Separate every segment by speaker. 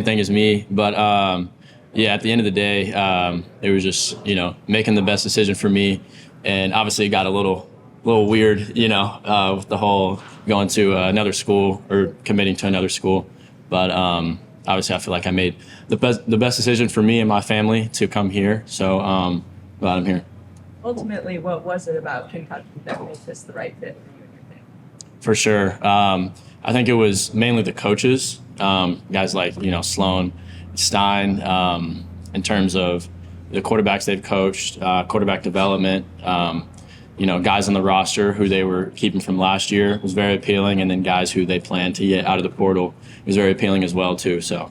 Speaker 1: same thing as me. But yeah, at the end of the day, it was just making the best decision for me, and obviously it got a little weird, with the whole going to another school or committing to another school. But obviously, I feel like I made the best decision for me and my family to come here. So glad I'm here.
Speaker 2: Ultimately, what was it about Kentucky that made this the right fit for you and your family?
Speaker 1: For sure. I think it was mainly the coaches, guys like, Sloan, Stein, in terms of the quarterbacks they've coached, quarterback development, guys on the roster who they were keeping from last year was very appealing. And then guys who they plan to get out of the portal was very appealing as well, too. So,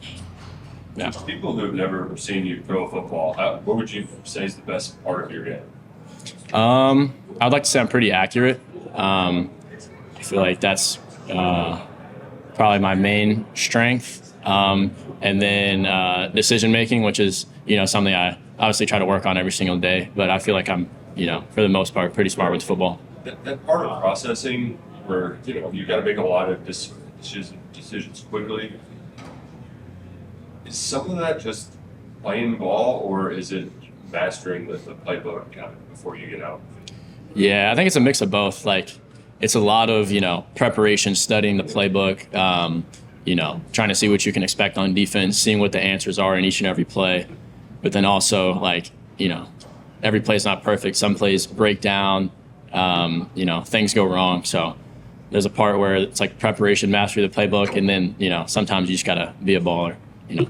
Speaker 1: yeah.
Speaker 3: People who have never seen you throw a football, what would you say is the best part of your game?
Speaker 1: I'd like to say I'm pretty accurate. I feel like that's probably my main strength. And then decision making, which is something I obviously try to work on every single day. But I feel like I'm for the most part pretty smart with football.
Speaker 3: That part of processing where you got to make a lot of decisions quickly. Is some of that just playing ball, or is it mastering the playbook kind of before you get out?
Speaker 1: Yeah, I think it's a mix of both. Like, it's a lot of preparation, studying the playbook, trying to see what you can expect on defense, seeing what the answers are in each and every play. But then also, every play's not perfect. Some plays break down, things go wrong. So there's a part where it's like preparation, mastery of the playbook, and then sometimes you just gotta be a baller,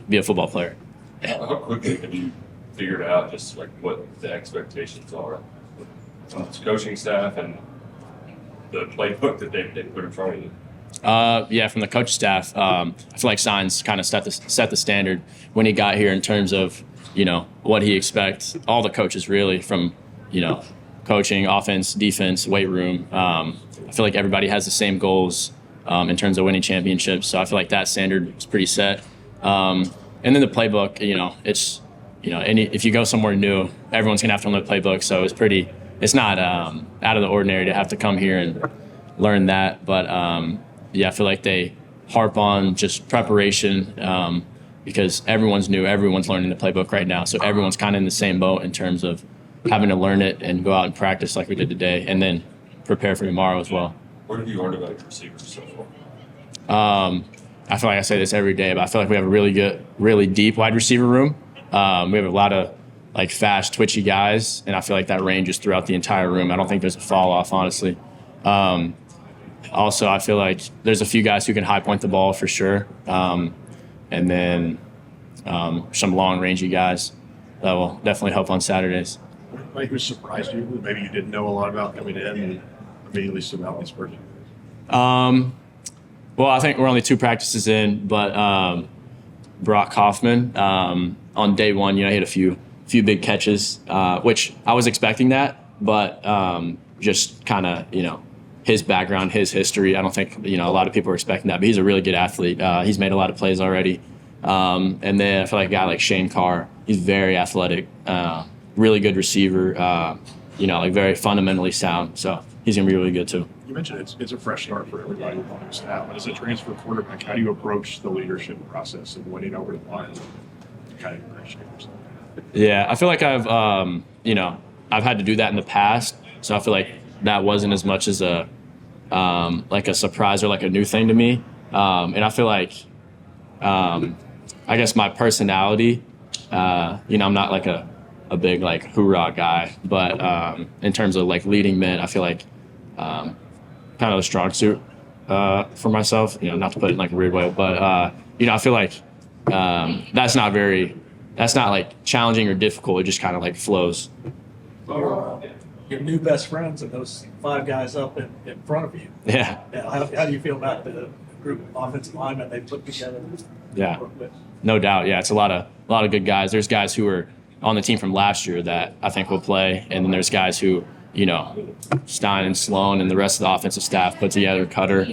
Speaker 1: be a football player.
Speaker 3: How quickly have you figured out just like what the expectations are from the coaching staff and the playbook that they put in front of you?
Speaker 1: Yeah, from the coach staff, I feel like Signs kind of set the standard when he got here in terms of what he expects. All the coaches really, from coaching, offense, defense, weight room. I feel like everybody has the same goals in terms of winning championships. So I feel like that standard is pretty set. And then the playbook, it's if you go somewhere new, everyone's gonna have to learn the playbook. So it's not out of the ordinary to have to come here and learn that. But yeah, I feel like they harp on just preparation because everyone's new, everyone's learning the playbook right now. So everyone's kind of in the same boat in terms of having to learn it and go out and practice like we did today, and then prepare for tomorrow as well.
Speaker 3: What have you learned about your receivers so far?
Speaker 1: I feel like I say this every day, but I feel like we have a really good, really deep wide receiver room. We have a lot of fast, twitchy guys, and I feel like that ranges throughout the entire room. I don't think there's a fall off, honestly. Also, I feel like there's a few guys who can high point the ball for sure, and then some long rangey guys that will definitely help on Saturdays.
Speaker 4: Anybody who surprised you, maybe you didn't know a lot about coming in and immediately stood out this person?
Speaker 1: Well, I think we're only 2 practices in, but Brock Hoffman on day 1, he had a few big catches, which I was expecting that, but just kind of his background, his history, I don't think a lot of people are expecting that. But he's a really good athlete. He's made a lot of plays already, and then I feel like a guy like Shane Carr, he's very athletic, really good receiver, very fundamentally sound. So he's gonna be really good too.
Speaker 4: You mentioned it's a fresh start for everybody on the staff, but as a transfer quarterback, how do you approach the leadership process of winning over the line? Kind of appreciate yourself.
Speaker 1: Yeah, I feel like I've had to do that in the past, so I feel like that wasn't as much as a surprise or like a new thing to me. And I feel like I guess my personality, I'm not like a big hoorah guy, but in terms of leading men, I feel like kind of a strong suit for myself. Not to put it in a weird way, but I feel like that's not challenging or difficult. It just kind of flows.
Speaker 5: Your new best friends and those 5 guys up in front of you.
Speaker 1: Yeah.
Speaker 5: How do you feel about the group of offensive linemen they put together?
Speaker 1: Yeah, no doubt. Yeah, it's a lot of good guys. There's guys who are on the team from last year that I think will play, and then there's guys who Stein and Sloan and the rest of the offensive staff put together, Cutter.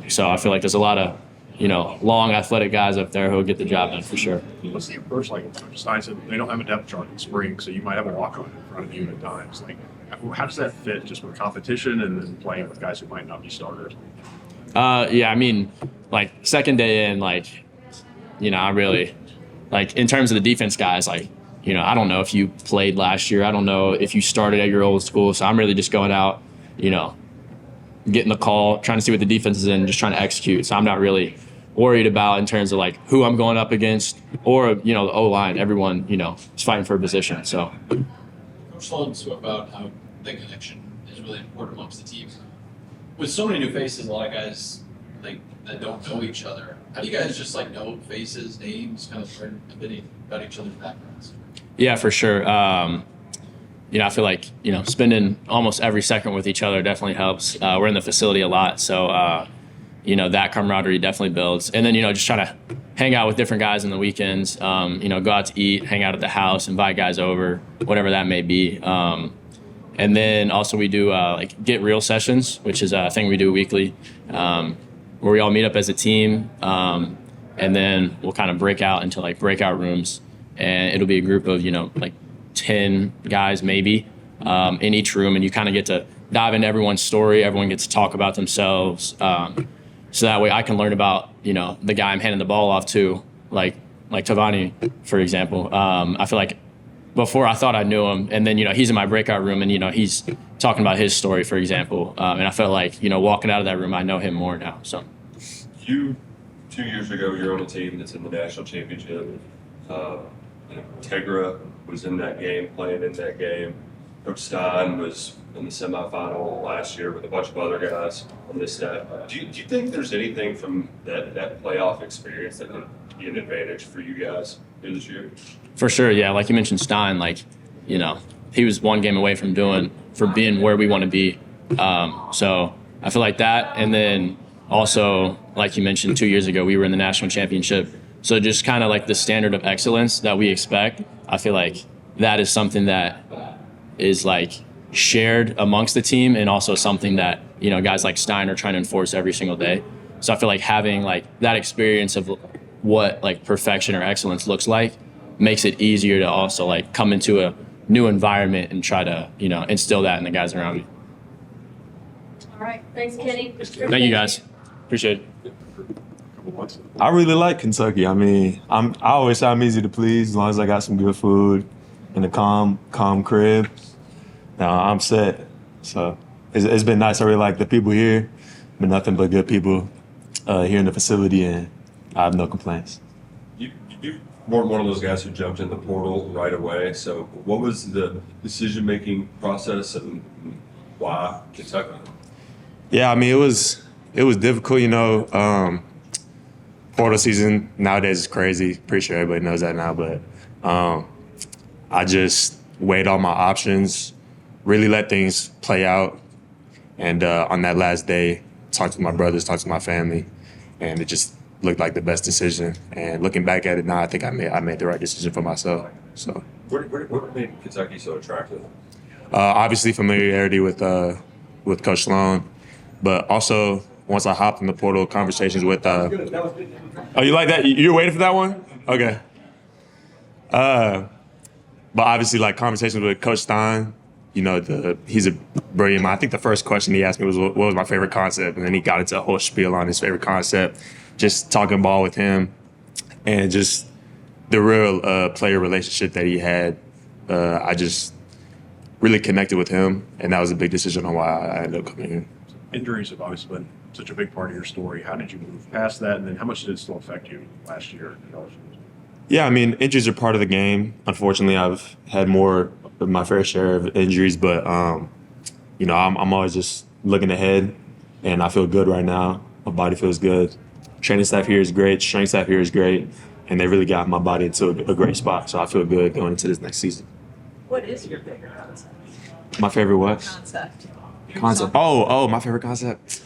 Speaker 1: So I feel like there's a lot of long athletic guys up there who will get the job done for sure.
Speaker 4: What's the approach like? Coach Stein said they don't have a depth chart in spring, so you might have a walk-on in front of you at times. How does that fit just with competition and then playing with guys who might not be starters?
Speaker 1: Yeah, I mean, second day in, I really, like, in terms of the defense guys, like, I don't know if you played last year. I don't know if you started at your old school. So I'm really just going out, getting the call, trying to see what the defense is in, just trying to execute. So I'm not really worried about in terms of like who I'm going up against or, the O-line. Everyone, is fighting for a position. So
Speaker 6: Coach Sloan spoke about how the connection is really important amongst the team. With so many new faces, a lot of guys that don't know each other. How do you guys just know faces, names, kind of learn a bit about each other's backgrounds?
Speaker 1: Yeah, for sure. I feel like, spending almost every second with each other definitely helps. We're in the facility a lot. So, that camaraderie definitely builds. And then, just try to hang out with different guys on the weekends, go out to eat, hang out at the house, invite guys over, whatever that may be. And then also we do get real sessions, which is a thing we do weekly, where we all meet up as a team. And then we'll kind of break out into breakout rooms. And it'll be a group of, 10 guys maybe in each room. And you kind of get to dive into everyone's story. Everyone gets to talk about themselves. So that way I can learn about, the guy I'm handing the ball off to, like Tavani, for example. I feel like before I thought I knew him, and then, he's in my breakout room and, he's talking about his story, for example. And I felt like, walking out of that room, I know him more now. So
Speaker 3: 2 years ago, you're on a team that's in the national championship. Tegra was in that game, playing in that game. Coach Stein was in the semifinal last year with a bunch of other guys on this staff. Do you think there's anything from that playoff experience that could be an advantage for you guys here this year?
Speaker 1: For sure, yeah. Like you mentioned, Stein, he was one game away from being where we want to be. So I feel like that. And then also, like you mentioned, 2 years ago, we were in the national championship. So just kind of the standard of excellence that we expect, I feel like that is something that is shared amongst the team, and also something that, guys like Stein are trying to enforce every single day. So I feel like having that experience of what perfection or excellence looks like makes it easier to also come into a new environment and try to, instill that in the guys around me.
Speaker 7: All right. Thanks, Kenny.
Speaker 1: Thank you guys. Appreciate it.
Speaker 8: I really like Kentucky. I mean, I always say I'm easy to please as long as I got some good food and a calm crib. I'm set. So it's been nice. I really like the people here. Been nothing but good people here in the facility, and I have no complaints.
Speaker 3: You weren't one of those guys who jumped in the portal right away. So what was the decision-making process, and why Kentucky?
Speaker 8: Yeah, I mean, it was difficult, portal season nowadays is crazy. Pretty sure everybody knows that now, but I just weighed all my options, really let things play out, and on that last day, talked to my brothers, talked to my family, and it just looked like the best decision. And looking back at it now, I think I made the right decision for myself. So,
Speaker 3: What made Kentucky so attractive?
Speaker 8: Obviously, familiarity with Coach Sloan, but also once I hopped in the portal, conversations with. Oh, you like that? You're waiting for that one? Okay. But obviously, conversations with Coach Stein. He's a brilliant mind. I think the first question he asked me was, what was my favorite concept? And then he got into a whole spiel on his favorite concept. Just talking ball with him, and just the real player relationship that he had. I just really connected with him, and that was a big decision on why I ended up coming here.
Speaker 4: Injuries have obviously been such a big part of your story. How did you move past that, and then how much did it still affect you last year?
Speaker 8: Yeah, I mean, injuries are part of the game. Unfortunately, I've had more of my fair share of injuries, but I'm always just looking ahead, and I feel good right now. My body feels good. Training staff here is great. Strength staff here is great, and they really got my body into a great spot. So I feel good going into this next season.
Speaker 2: What is your favorite concept?
Speaker 8: My favorite what?
Speaker 2: Concept.
Speaker 8: Oh, my favorite concept.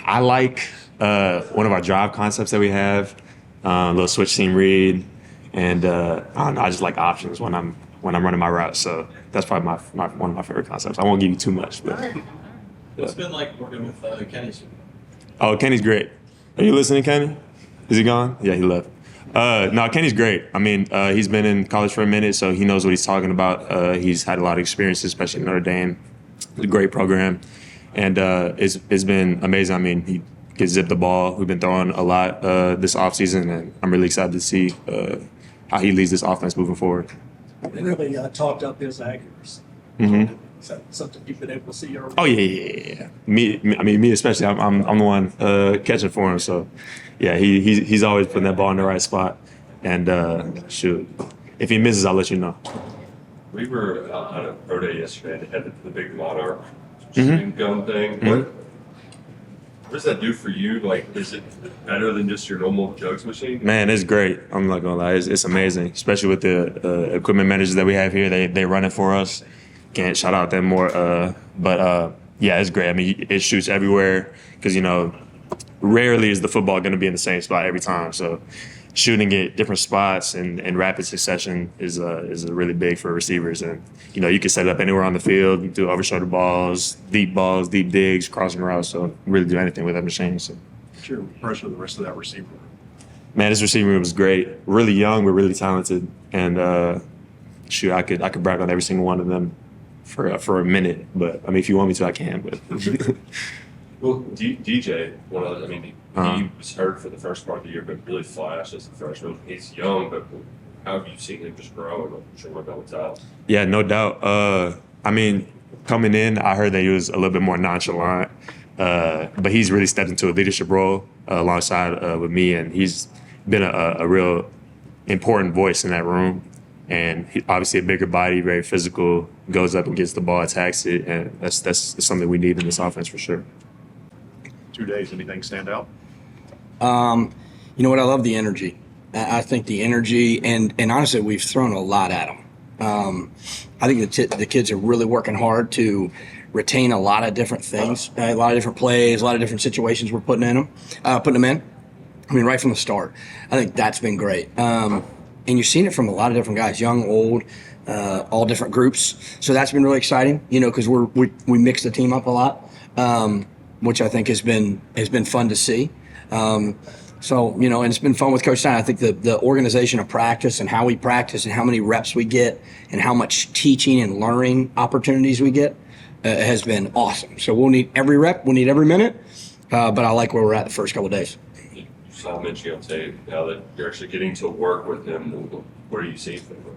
Speaker 8: I like one of our drive concepts that we have, little switch seam read, and I don't know, I just like options when I'm running my routes. So that's probably one of my favorite concepts. I won't give you too much, but.
Speaker 6: What's it been like working with Kenny?
Speaker 8: Oh, Kenny's great. Are you listening, Kenny? Is he gone? Yeah, he left. No, Kenny's great. I mean, he's been in college for a minute, so he knows what he's talking about. He's had a lot of experience, especially in Notre Dame. It's a great program, and it's been amazing. I mean, he can zip the ball. We've been throwing a lot this offseason, and I'm really excited to see how he leads this offense moving forward.
Speaker 5: They really talked up his accuracy.
Speaker 8: Mm-hmm.
Speaker 5: Is that something you've been able to see early?
Speaker 8: Oh yeah. Me especially. I'm the one catching for him. So yeah, he's always putting that ball in the right spot. And shoot, if he misses, I'll let you know.
Speaker 3: We were on a pro day yesterday and headed to the big Monarch shooting gun thing. What does that do for you? Like, is it better than just your normal jugs machine?
Speaker 8: Man, it's great. I'm not gonna lie, it's amazing, especially with the equipment managers that we have here. They run it for us. Can't shout out them more. But yeah, it's great. I mean, it shoots everywhere because rarely is the football going to be in the same spot every time. So shooting it different spots and in rapid succession is really big for receivers. And you can set it up anywhere on the field. You can do over shoulder balls, deep digs, crossing routes. So really do anything with that machine. So.
Speaker 4: What's your impression of the rest of that receiver?
Speaker 8: Man, this receiver room is great. Really young, but really talented. And shoot, I could brag on every single one of them for a minute. But I mean, if you want me to, I can. But
Speaker 3: well, DJ, he was hurt for the first part of the year, but really flashed as a freshman. He's young, but how have you seen him just grow? And I'm sure what that out.
Speaker 8: Yeah, no doubt. I mean, coming in, I heard that he was a little bit more nonchalant, but he's really stepped into a leadership role alongside with me, and he's been a real important voice in that room. And obviously a bigger body, very physical, goes up and gets the ball, attacks it, and that's something we need in this offense for sure.
Speaker 4: 2 days, anything stand out?
Speaker 9: You know what? I love the energy. I think the energy, and honestly, we've thrown a lot at them. I think the kids are really working hard to retain a lot of different things, a lot of different plays, a lot of different situations we're putting them in. I mean, right from the start. I think that's been great. And you've seen it from a lot of different guys, young, old, all different groups. So that's been really exciting, because we mix the team up a lot, which I think has been fun to see. So, and it's been fun with Coach Stein. I think the organization of practice and how we practice and how many reps we get and how much teaching and learning opportunities we get has been awesome. So we'll need every rep, we'll need every minute, but I like where we're at the first couple of days.
Speaker 3: You saw Minchey on tape. Now that you're actually getting to work with him, what are you seeing from him?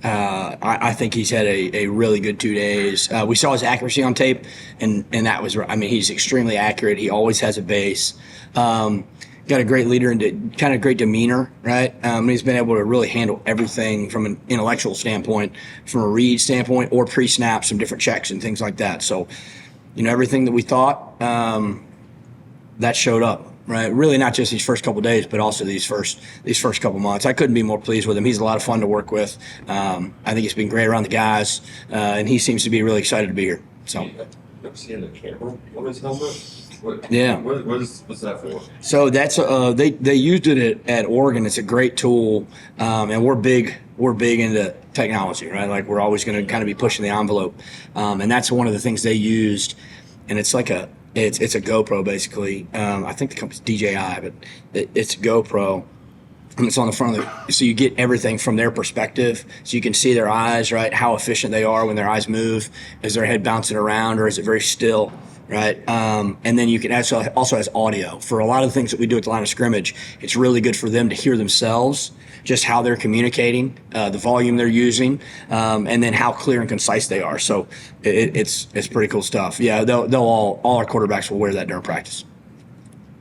Speaker 9: I think he's had a really good 2 days. We saw his accuracy on tape, and that was, he's extremely accurate. He always has a base. Got a great leader and kind of great demeanor, right? He's been able to really handle everything from an intellectual standpoint, from a read standpoint, or pre-snap, some different checks and things like that. So, everything that we thought, that showed up. Right, really not just these first couple of days, but also these first couple of months. I couldn't be more pleased with him. He's a lot of fun to work with. I think it's been great around the guys, and he seems to be really excited to be here. So,
Speaker 3: you ever seen the camera on his helmet?
Speaker 9: Yeah.
Speaker 3: What's that for?
Speaker 9: So that's they used it at Oregon. It's a great tool, and we're big into technology, right? Like we're always going to kind of be pushing the envelope, and that's one of the things they used, and it's like It's a GoPro basically. I think the company's DJI, but it's a GoPro, and it's on the front of it. So you get everything from their perspective. So you can see their eyes, right? How efficient they are when their eyes move. Is their head bouncing around, or is it very still, right? And then you can also has audio for a lot of the things that we do at the line of scrimmage. It's really good for them to hear themselves, just how they're communicating, the volume they're using, and then how clear and concise they are. So it's pretty cool stuff. Yeah, they'll all our quarterbacks will wear that during practice.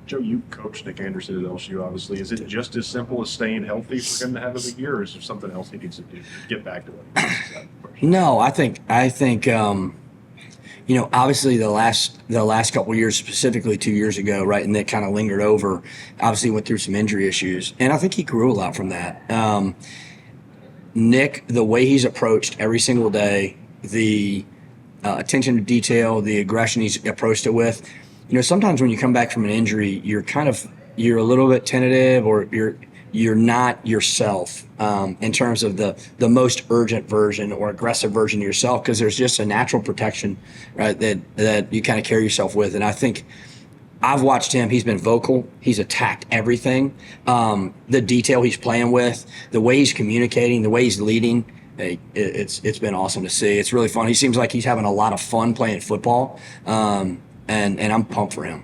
Speaker 4: Joe, you coached Nick Anderson at LSU, obviously. Is it just as simple as staying healthy for him to have a big year, or is there something else he needs to do to get back to it?
Speaker 9: No, I think obviously the last couple of years, specifically 2 years ago, right, and that kind of lingered over. Obviously, went through some injury issues, and I think he grew a lot from that. Nick, the way he's approached every single day, the attention to detail, the aggression he's approached it with. Sometimes when you come back from an injury, you're a little bit tentative, or you're not yourself in terms of the most urgent version or aggressive version of yourself, because there's just a natural protection, right, that you kind of carry yourself with. And I think I've watched him. He's been vocal. He's attacked everything. The detail he's playing with, the way he's communicating, the way he's leading. It's been awesome to see. It's really fun. He seems like he's having a lot of fun playing football, and I'm pumped for him.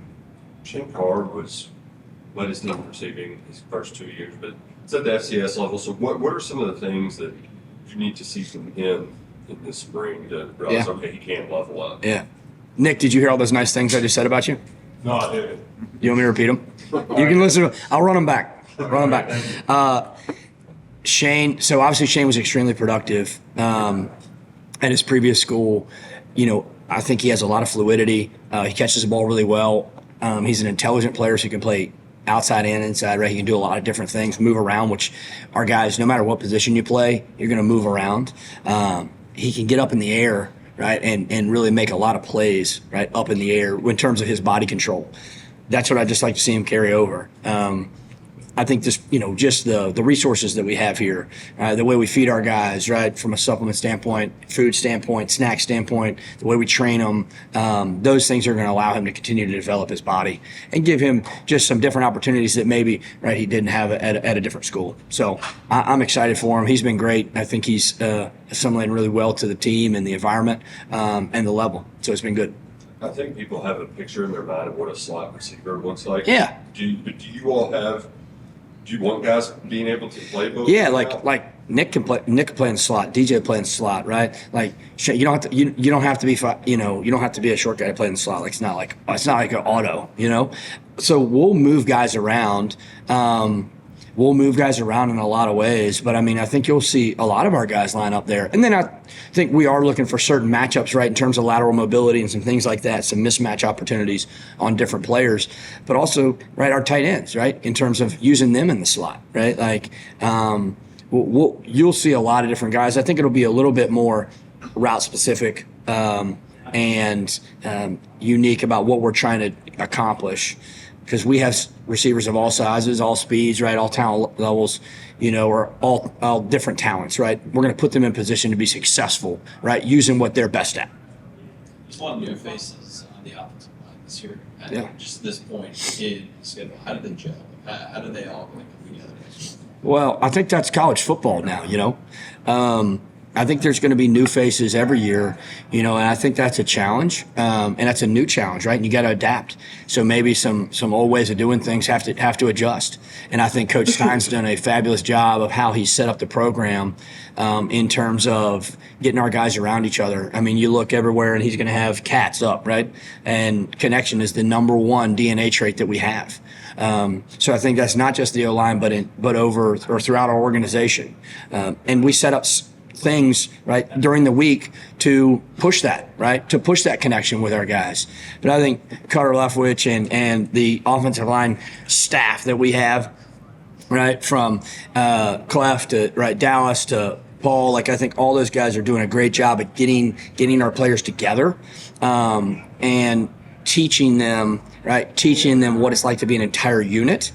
Speaker 3: Shane Card led his team in receiving his first 2 years, but it's at the FCS level. So what are some of the things that you need to see from him in this spring to realize, okay, he can level up?
Speaker 9: Yeah. Nick, did you hear all those nice things I just said about you?
Speaker 3: No, I didn't.
Speaker 9: You want me to repeat them? You can listen. I'll run them back. Shane. So obviously Shane was extremely productive at his previous school. You know, I think he has a lot of fluidity. He catches the ball really well. He's an intelligent player, so he can play outside and inside. Right, he can do a lot of different things, move around. Which our guys, no matter what position you play, you're going to move around. He can get up in the air. Right, and really make a lot of plays, right, up in the air in terms of his body control. That's what I just like to see him carry over. I think just the resources that we have here, the way we feed our guys, right, from a supplement standpoint, food standpoint, snack standpoint, the way we train them, those things are going to allow him to continue to develop his body and give him just some different opportunities that maybe he didn't have at a different school. So I'm excited for him. He's been great. I think he's assimilating really well to the team and the environment and the level. So it's been good.
Speaker 3: I think people have a picture in their mind of what a slot receiver looks like.
Speaker 9: Yeah.
Speaker 3: Do you all have? Do you want guys being able to play both?
Speaker 9: Yeah, like Nick can play. Nick can play in the slot. DJ play in the slot, right? Like you don't have to. You don't have to be. You don't have to be a short guy to play in the slot. Like it's not like an auto. So we'll move guys around. We'll move guys around in a lot of ways, but I mean, I think you'll see a lot of our guys line up there. And then I think we are looking for certain matchups, right, in terms of lateral mobility and some things like that, some mismatch opportunities on different players, but also, right, our tight ends, right, in terms of using them in the slot, right? Like, you'll see a lot of different guys. I think it'll be a little bit more route specific and unique about what we're trying to accomplish. Because we have receivers of all sizes, all speeds, right, all talent levels, or all different talents, right? We're going to put them in position to be successful, right, using what they're best at.
Speaker 6: There's a lot of new faces on the offensive line this year. And just this point in the schedule, how do they gel? How do they all come together?
Speaker 9: Well, I think that's college football now, I think there's going to be new faces every year, and I think that's a challenge, and that's a new challenge, right? And you got to adapt. So maybe some old ways of doing things have to adjust. And I think Coach Stein's done a fabulous job of how he's set up the program in terms of getting our guys around each other. I mean, you look everywhere, and he's going to have cats up, right? And connection is the number one DNA trait that we have. So I think that's not just the O-line, but over or throughout our organization. And we set up things right during the week to push that, right, to push that connection with our guys. But I think Cutter Leftwich and the offensive line staff that we have, right, from Clef to Dallas to Paul, I think all those guys are doing a great job at getting our players together and teaching them what it's like to be an entire unit.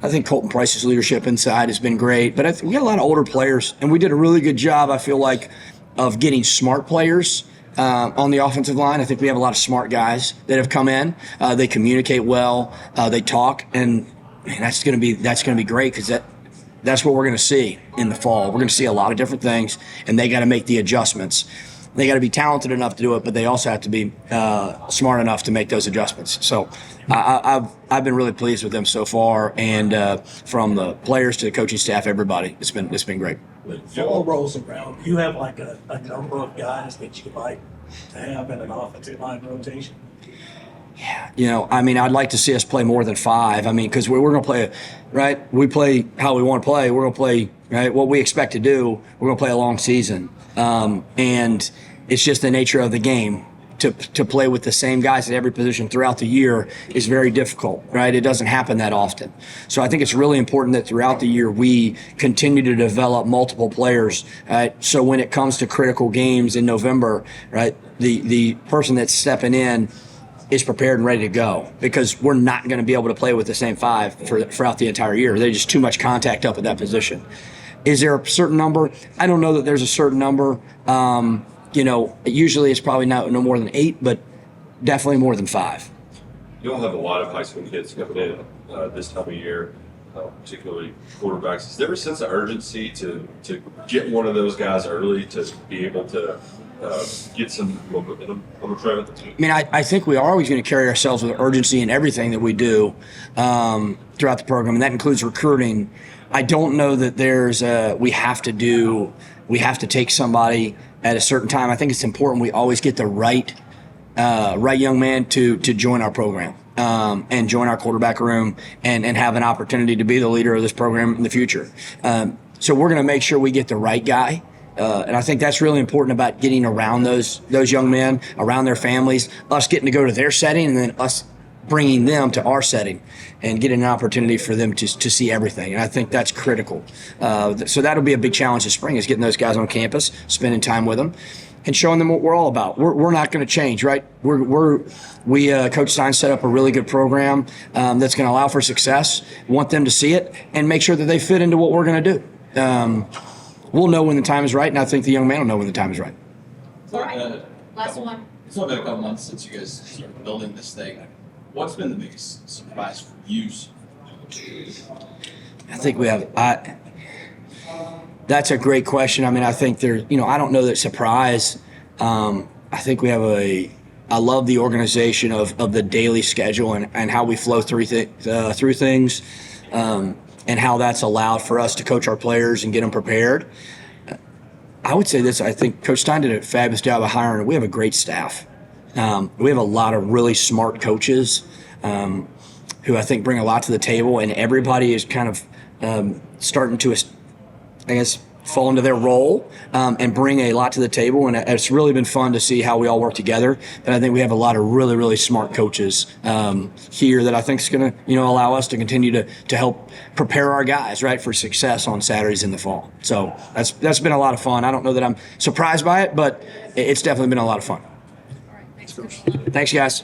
Speaker 9: I think Colton Price's leadership inside has been great, but we got a lot of older players, and we did a really good job, I feel like, of getting smart players on the offensive line. I think we have a lot of smart guys that have come in. They communicate well, they talk, and that's going to be great because that's what we're going to see in the fall. We're going to see a lot of different things, and they got to make the adjustments. They got to be talented enough to do it, but they also have to be smart enough to make those adjustments. So I've been really pleased with them so far, and from the players to the coaching staff, everybody, it's been great.
Speaker 5: When fall rolls around, you have a number of guys that you like to have in an offensive line rotation.
Speaker 9: Yeah, I'd like to see us play more than 5. Because we're going to play, right? We play how we want to play. We're going to play, right, what we expect to do. We're going to play a long season. And it's just the nature of the game. To play with the same guys at every position throughout the year is very difficult, right? It doesn't happen that often. So I think it's really important that throughout the year we continue to develop multiple players, right? So when it comes to critical games in November, right, the person that's stepping in is prepared and ready to go, because we're not going to be able to play with the same 5 throughout the entire year. There's just too much contact up at that position. Is there a certain number? I don't know that there's a certain number. Usually it's probably no more than 8, but definitely more than 5.
Speaker 3: You'll have a lot of high school kids coming in this time of year, particularly quarterbacks. Is there a sense of urgency to get one of those guys early to be able to get some momentum on the trail?
Speaker 9: I mean, I think we are always going to carry ourselves with urgency in everything that we do throughout the program, and that includes recruiting. I don't know that we have to take somebody at a certain time. I think it's important we always get the right young man to join our program and join our quarterback room and have an opportunity to be the leader of this program in the future. So we're going to make sure we get the right guy. And I think that's really important about getting around those young men, around their families, us getting to go to their setting, and then us bringing them to our setting and getting an opportunity for them to see everything. And I think that's critical. So that'll be a big challenge this spring, is getting those guys on campus, spending time with them, and showing them what we're all about. We're not going to change, right? Coach Stein set up a really good program that's going to allow for success. Want them to see it and make sure that they fit into what we're going to do. We'll know when the time is right, and I think the young man will know when the time is right.
Speaker 7: All right, last one.
Speaker 6: It's only been a couple months since you guys started building this thing. What's been the biggest surprise for you?
Speaker 9: I think we have. That's a great question. I mean, I think I don't know that surprise. I think we have I love the organization of the daily schedule and how we flow through things. And how that's allowed for us to coach our players and get them prepared. I would say this, I think Coach Stein did a fabulous job of hiring. We have a great staff. We have a lot of really smart coaches who I think bring a lot to the table, and everybody is kind of starting to, I guess, fall into their role and bring a lot to the table. And it's really been fun to see how we all work together. And I think we have a lot of really, really smart coaches here that I think is going to, allow us to continue to help prepare our guys, right, for success on Saturdays in the fall. So that's been a lot of fun. I don't know that I'm surprised by it, but it's definitely been a lot of fun.
Speaker 7: All right, thanks, Coach.
Speaker 9: Thanks, guys.